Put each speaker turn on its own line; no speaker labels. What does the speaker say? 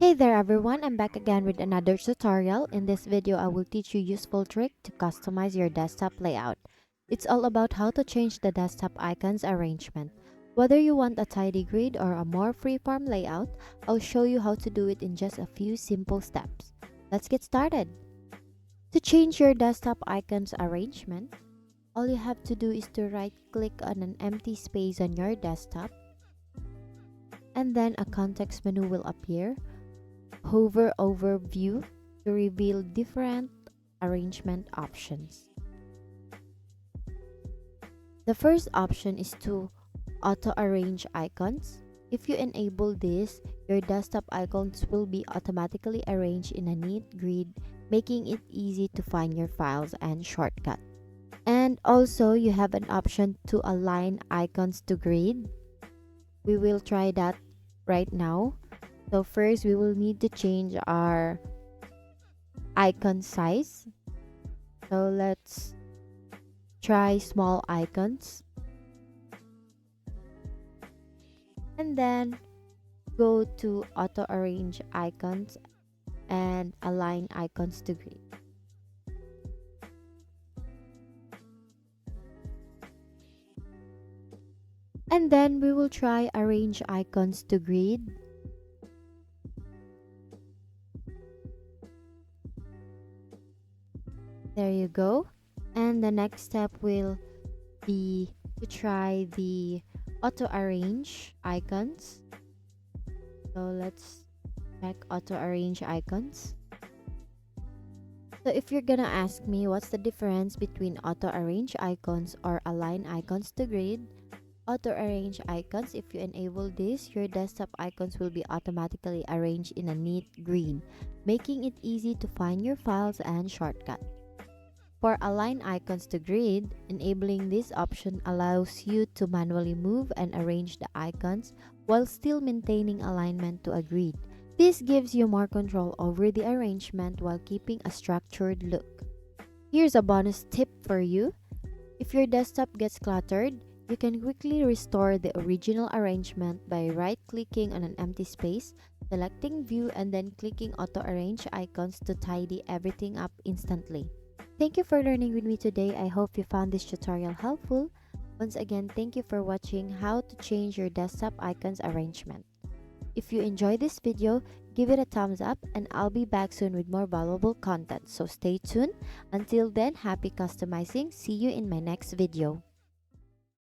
Hey there everyone, I'm back again with another tutorial. In this video, I will teach you useful trick to customize your desktop layout. It's all about how to change the desktop icons arrangement. Whether you want a tidy grid or a more freeform layout, I'll show you how to do it in just a few simple steps. Let's get started. To change your desktop icons arrangement, all you have to do is to right click on an empty space on your desktop, and then a context menu will appear. Hover over View to reveal different arrangement options. The first option is to auto-arrange icons. If you enable this, your desktop icons will be automatically arranged in a neat grid, making it easy to find your files and shortcuts. And also, you have an option to align icons to grid. We will try that right now. So first, we will need to change our icon size. So let's try small icons. And then go to auto arrange icons and align icons to grid. And then we will try arrange icons to grid. There you go. And the next step will be to try the auto arrange icons. So let's check auto arrange icons. So if you're gonna ask me what's the difference between auto arrange icons or align icons to grid, auto arrange icons, if you enable this, your desktop icons will be automatically arranged in a neat grid, making it easy to find your files and shortcuts. For align icons to grid, enabling this option allows you to manually move and arrange the icons while still maintaining alignment to a grid. This gives you more control over the arrangement while keeping a structured look. Here's a bonus tip for you. If your desktop gets cluttered, you can quickly restore the original arrangement by right-clicking on an empty space, selecting View, and then clicking Auto Arrange icons to tidy everything up instantly. Thank you for learning with me today. I hope you found this tutorial helpful. Once again, thank you for watching how to change your desktop icons arrangement. If you enjoyed this video, give it a thumbs up and I'll be back soon with more valuable content. So stay tuned. Until then, happy customizing. See you in my next video.